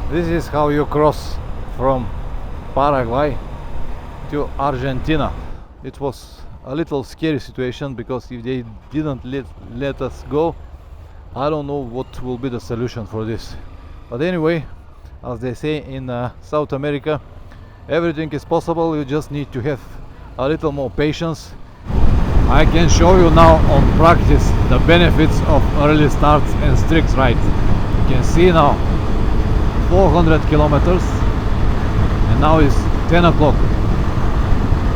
This is how you cross from Paraguay to Argentina. It was a little scary situation because if they didn't let us go, I don't know what will be the solution for this. But anyway, as they say in South America, everything is possible. You just need to have a little more patience. I can show you now on practice the benefits of early starts and strict ride. You can see now 400 kilometers and now it's 10 o'clock.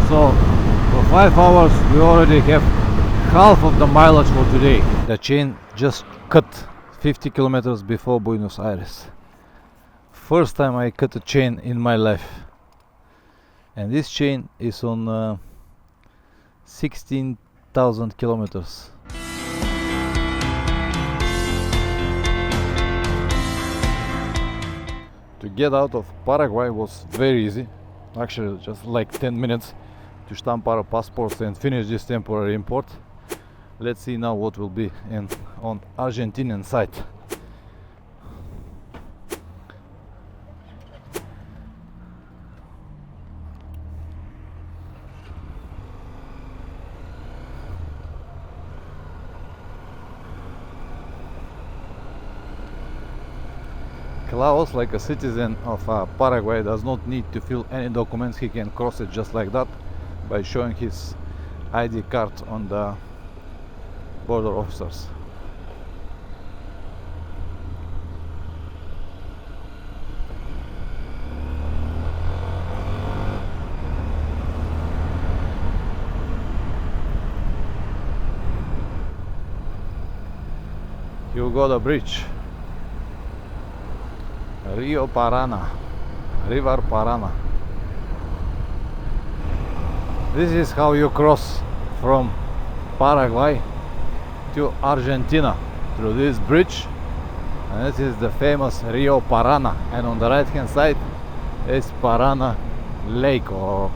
So for 5 hours we already have half of the mileage for today. The chain just cut 50 kilometers before Buenos Aires. First time I cut a chain in my life. And this chain is on 16,000 kilometers. To get out of Paraguay was very easy. Actually just like 10 minutes to stamp our passports and finish this temporary import. Let's see now what will be on Argentinian side. Klaus, like a citizen of Paraguay, does not need to fill any documents. He can cross it just like that by showing his ID card on the border officers. You got a bridge. Rio Parana, River Parana. This is how you cross from Paraguay to Argentina, through this bridge, and this is the famous Rio Parana, and on the right hand side is Parana Lake, or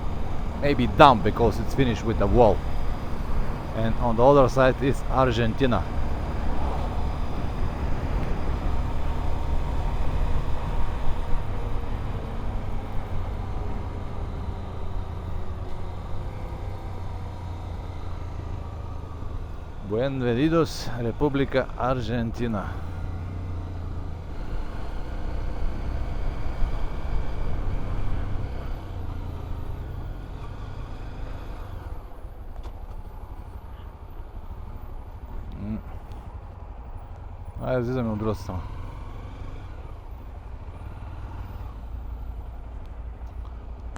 maybe dam because it's finished with a wall, and on the other side is Argentina. Bienvenidos, República Argentina. Айде, излизаме от другата страна.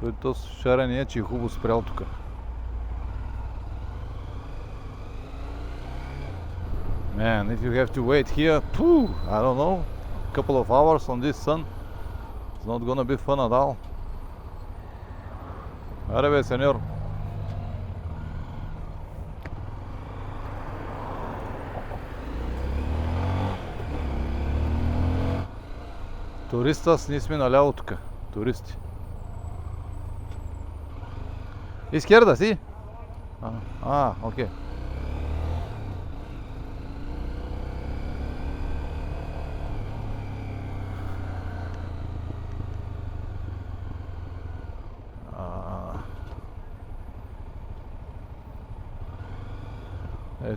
Той то шарен е, че е хубаво спрял тук. Man, if you have to wait here, I don't know, a couple of hours on this sun, it's not gonna be fun at all. Аре бе, сеньор. Туристас, ние сме наляво тук. Туристи. Изкерда си? Окей.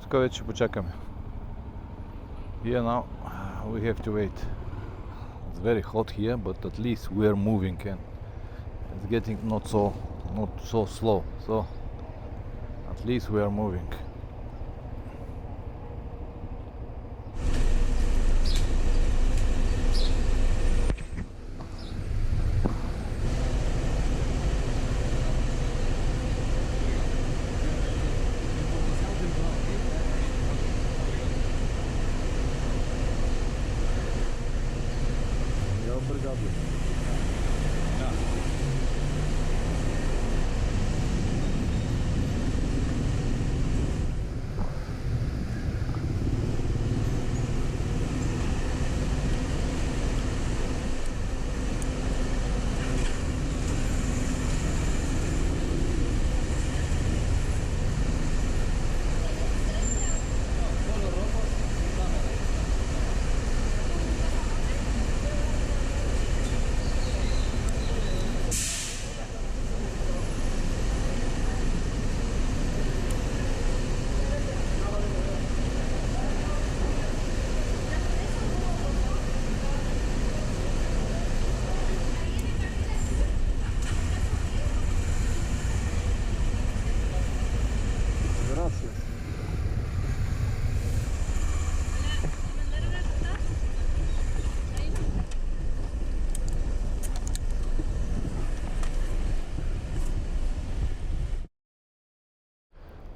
Тук вече почакаме. Here now we have to wait. It's very hot here, but at least we are moving and it's getting not so slow. So at least we are moving.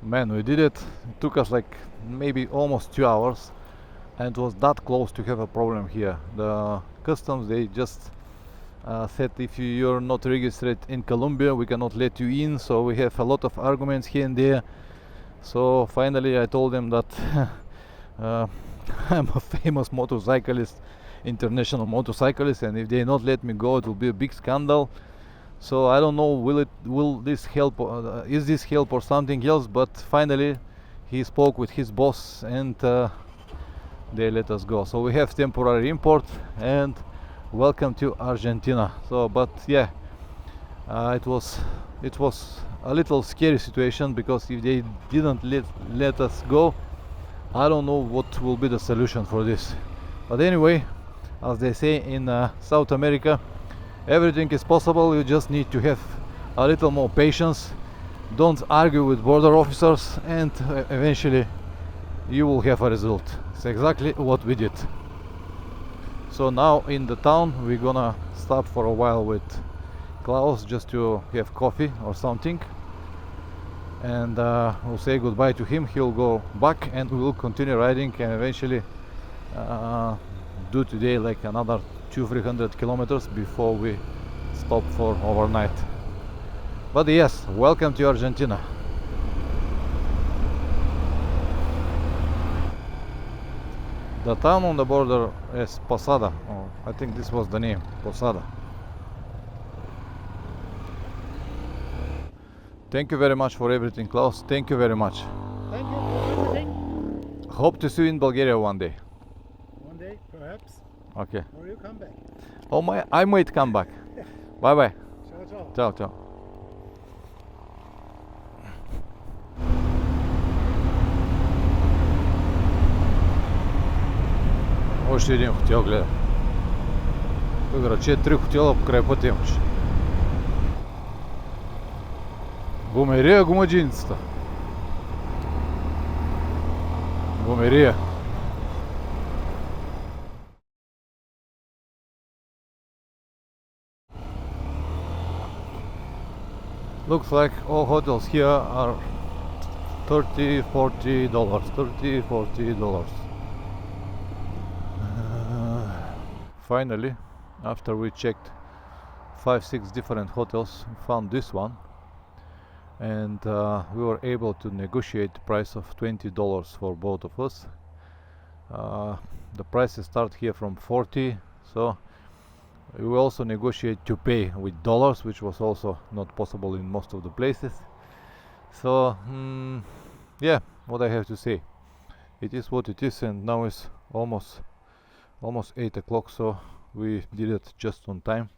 Man, we did it. It took us like maybe almost 2 hours, and it was that close to have a problem here. The customs, they just said if you're not registered in Colombia, we cannot let you in. So we have a lot of arguments here and there. So finally I told them that uh, I'm a famous motorcyclist, international motorcyclist, and if they not let me go, it will be a big scandal. So I don't know, will this help, is this help or something else, but finally he spoke with his boss, and they let us go. So we have temporary import, and welcome to Argentina. So but yeah, it was a little scary situation, because if they didn't let us go, I don't know what will be the solution for this. But anyway, as they say in South America, everything is possible. You just need to have a little more patience. Don't argue with border officers, and eventually you will have a result. It's exactly what we did. So now in the town we're gonna stop for a while with Klaus, just to have coffee or something, and we'll say goodbye to him. He'll go back, and we will continue riding, and eventually do today like another 200-300 kilometers before we stop for overnight. But yes, welcome to Argentina. The town on the border is Posada, or I think this was the name, Posada. Thank you very much for everything, Klaus. Thank you very much. Thank you for everything. Hope to see you in Bulgaria one day. One day, perhaps, Okay. or you come back. Oh, I might come back. Bye bye. Ciao, ciao. Ciao, ciao. Още един хотел гледа. Тук рече 3 хотела покрай пътя имаш. Гумерия гумаджинцата. Гумерия. Looks like all hotels here are $30-40. $30-40. Finally, after we checked 5-6 different hotels, we found this one, and we were able to negotiate the price of $20 for both of us. The prices start here from 40, so we will also negotiate to pay with dollars, which was also not possible in most of the places. So yeah, what I have to say, it is what it is, and now it's almost 8 o'clock, so we did it just on time.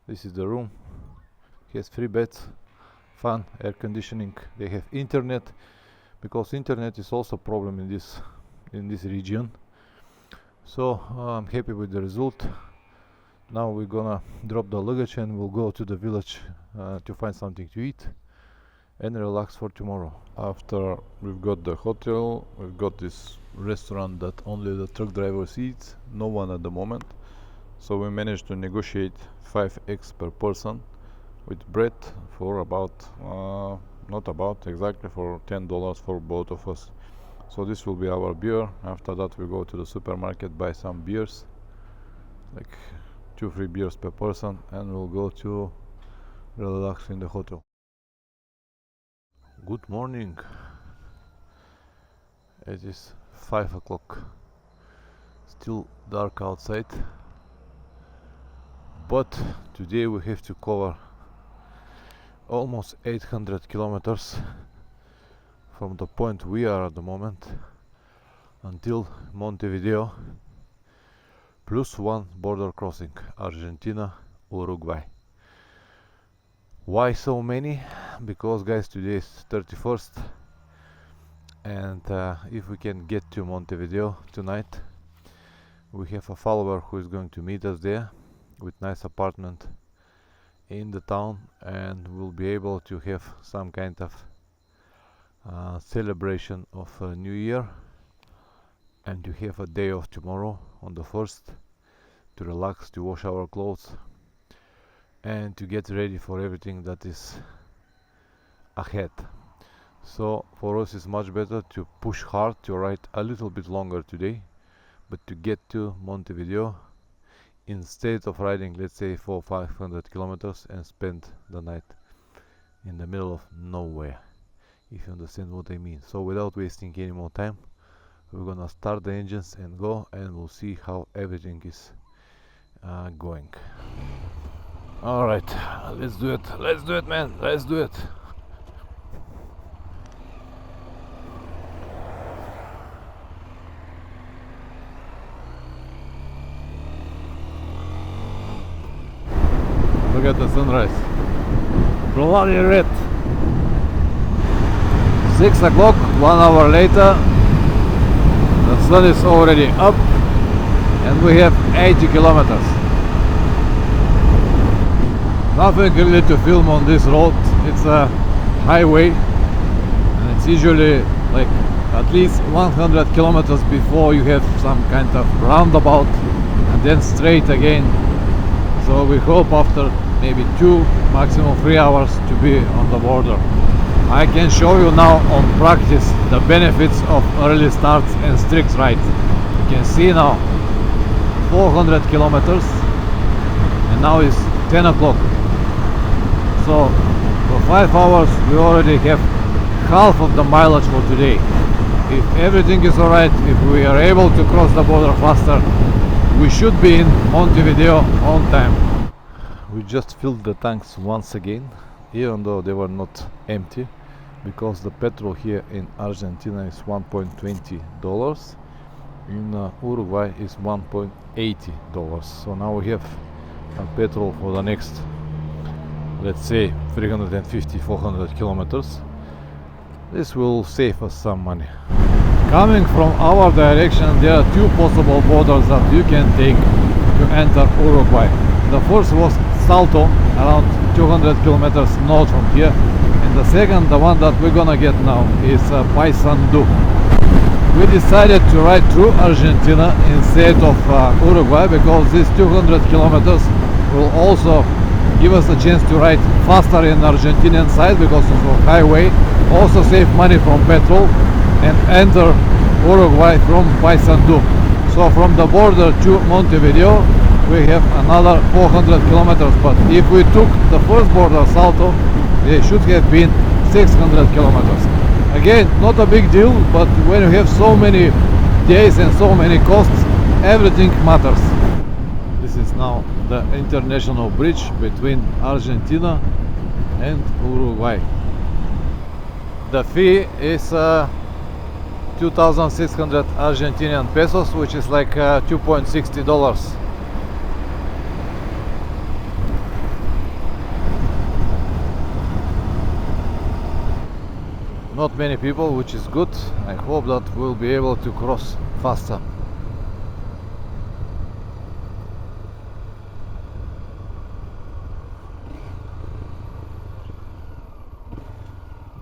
This is the room. It has 3 beds, fan, air conditioning. They have internet, because internet is also a problem in this region. So I'm happy with the result. Now we're gonna drop the luggage, and we'll go to the village to find something to eat and relax for tomorrow. After we've got the hotel, we've got this restaurant that only the truck drivers eat, no one at the moment. So we managed to negotiate 5x per person with bread for about, not about, exactly for $10 for both of us. So this will be our beer. After that we go to the supermarket, buy some beers, like 2-3 beers per person, and we'll go to relax in the hotel. Good morning. It is 5 o'clock. Still dark outside, but today we have to cover almost 800 kilometers from the point we are at the moment until Montevideo, plus 1 border crossing, Argentina, Uruguay. Why so many? Because guys, today is 31st, and if we can get to Montevideo tonight, we have a follower who is going to meet us there with nice apartment in the town, and we'll be able to have some kind of celebration of New Year, and to have a day off tomorrow on the 1st, to relax, to wash our clothes, and to get ready for everything that is ahead. So for us it's much better to push hard to ride a little bit longer today, but to get to Montevideo instead of riding, let's say, 400-500 kilometers and spend the night in the middle of nowhere, if you understand what I mean. So without wasting any more time, we're gonna start the engines and go, and we'll see how everything is going. All right, let's do it, man, let's do it. Look at the sunrise, bloody red. 6 o'clock, 1 hour later, the sun is already up and we have 80 kilometers. Nothing really to film on this road. It's a highway and it's usually like at least 100 kilometers before you have some kind of roundabout and then straight again. So we hope after maybe 2, maximum 3 hours to be on the border. I can show you now on practice the benefits of early starts and strict rides. You can see now 400 kilometers and now it's 10 o'clock. So for 5 hours we already have half of the mileage for today. If everything is alright, if we are able to cross the border faster, we should be in Montevideo on time. We just filled the tanks once again, even though they were not empty, because the petrol here in Argentina is $1.20, in Uruguay is $1.80. So now we have petrol for the next, let's say, 350-400 kilometers. This will save us some money. Coming from our direction, there are 2 possible borders that you can take to enter Uruguay. The first was Salto, around 200 kilometers north from here, and the second, the one that we're gonna get now, is Paysandú. We decided to ride through Argentina instead of Uruguay because these 200 kilometers will also give us a chance to ride faster in Argentinian side because it's a highway, also save money from petrol, and enter Uruguay from Paysandú. So from the border to Montevideo we have another 400 kilometers, but if we took the first border, Salto, they should have been 600 kilometers. Again, not a big deal, but when you have so many days and so many costs, everything matters. This is now the international bridge between Argentina and Uruguay. The fee is 2,600 Argentinian pesos, which is like $2.60. Not many people, which is good. I hope that we'll be able to cross faster.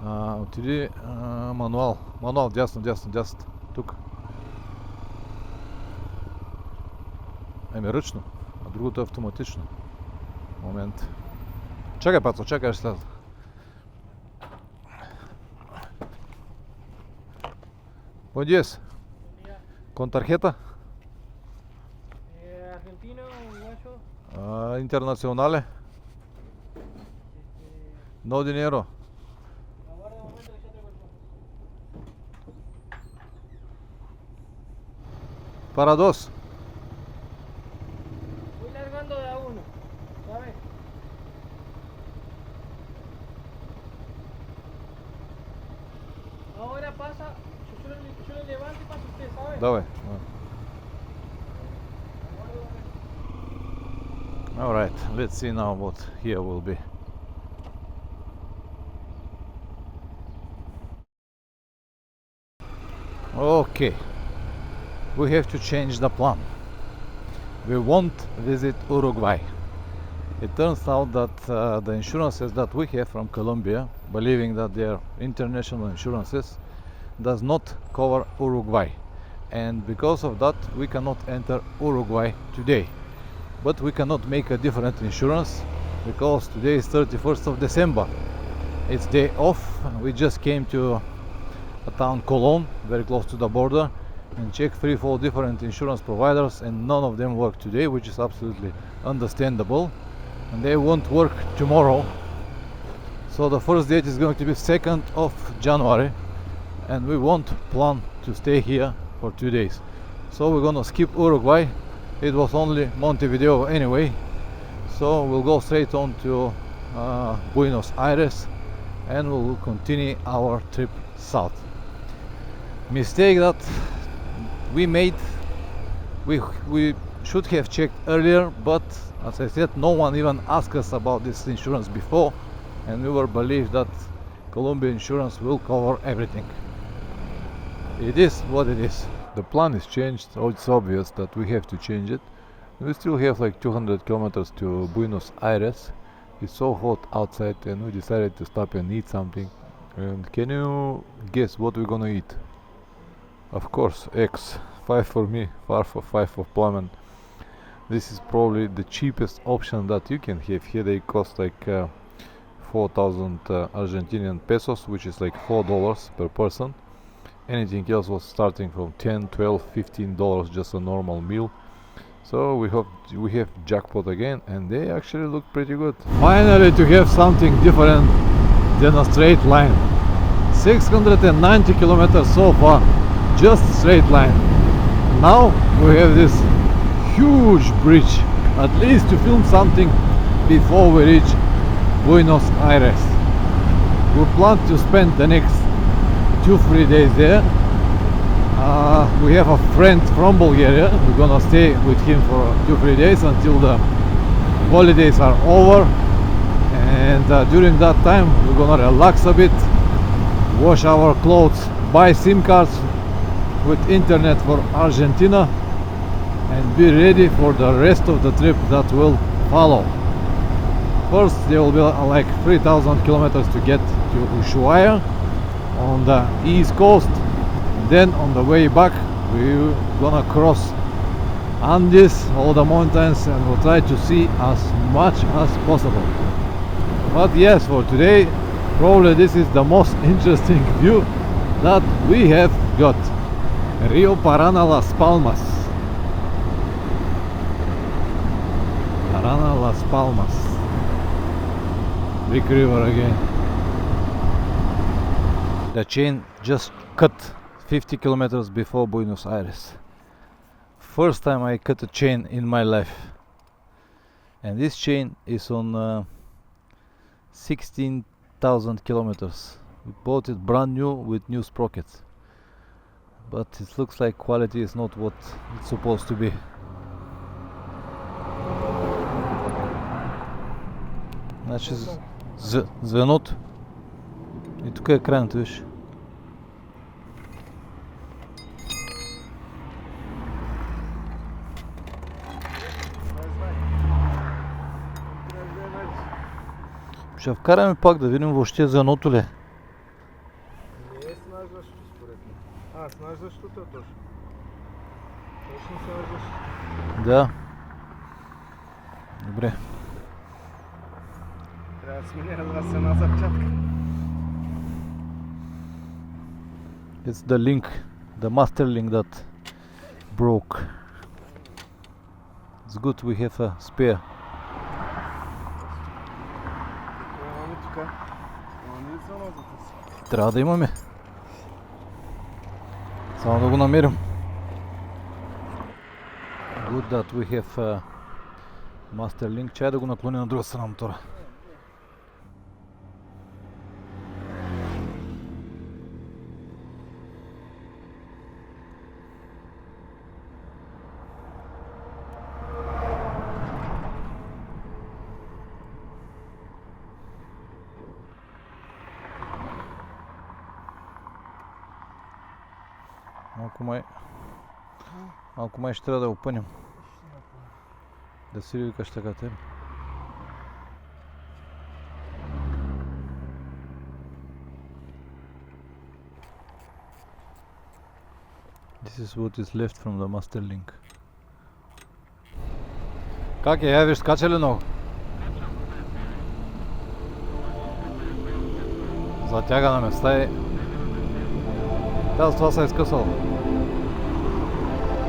Отиди мануал, дясно, тук. Ръчно, а другото е автоматично. Момент. Чакай, Пацо, чакай след. Buen día. ¿Con tarjeta? Argentino, uruguayo. Internacionales. No dinero. Aguarda un momento que ya te vuelvo. Para 2. Voy largando de a uno, ¿sabes? Ahora pasa, yo lo levanto y pasa usted, ¿sabes? Давай. Alright, let's see now what here will be. Okay, we have to change the plan. We won't visit Uruguay. It turns out that the insurances that we have from Colombia, believing that they are international insurances, does not cover Uruguay, and because of that we cannot enter Uruguay today. But we cannot make a different insurance because today is 31st of December It's day off. We just came to a town Cologne, very close to the border, and checked 3-4 different insurance providers, and none of them work today, which is absolutely understandable, and they won't work tomorrow. So the first date is going to be 2nd of January, and we won't plan to stay here for 2 days. So we're gonna skip Uruguay. It was only Montevideo anyway, so we'll go straight on to Buenos Aires, and we'll continue our trip south. Mistake that we made, we should have checked earlier, but as I said, no one even asked us about this insurance before, and we were believed that Colombia insurance will cover everything. It is what it is. The plan is changed, so it's obvious that we have to change it. We still have like 200 kilometers to Buenos Aires. It's so hot outside, and we decided to stop and eat something. And can you guess what we're gonna eat? Of course, eggs. 5 for me, 5 for Plum. This is probably the cheapest option that you can have here. They cost like 4,000 Argentinian pesos, which is like $4 per person. Anything else was starting from 10, 12, $15, just a normal meal. So we hope we have jackpot again, and they actually look pretty good. Finally, to have something different than a straight line. 690 kilometers so far, just straight line. Now we have this huge bridge, at least to film something before we reach Buenos Aires. We plan to spend the next 2-3 days there. We have a friend from Bulgaria. We're gonna stay with him for 2-3 days until the holidays are over, and during that time we're gonna relax a bit, wash our clothes, buy SIM cards with internet for Argentina, and be ready for the rest of the trip that will follow. First there will be like 3,000 kilometers to get to Ushuaia on the east coast. Then on the way back we're gonna cross Andes, all the mountains, and we'll try to see as much as possible. But yes, for today probably this is the most interesting view that we have got. Rio Parana Las Palmas. Parana Las Palmas. Big river again. The chain just cut 50 kilometers before Buenos Aires. First time I cut a chain in my life. And this chain is on 16,000 kilometers. We bought it brand new with new sprockets. But it looks like quality is not what it's supposed to be. Значи звеното. И тук е екранът, виж. Ще вкараме пак да видим въобще звеното ли. Не е снаждащо според мен. Снаждащото е точно. Точно снаждащо. Да. Добре. Трябва да сменя с една запчатка. It's the link, the master link that broke. It's good we have a spare. Трябва да имаме. Само да го намерим. Good that we have a master link. Чай да го наклоня на друга страна мотора. Малко май ще трябва да опънем. Да си викаш така те. This is what is left from the master link. Как е? Я виж, скача ли много? Затяга на места и това се е скъсало.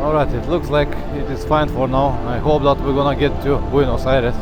Alright, it looks like it is fine for now. I hope that we're gonna get to Buenos Aires.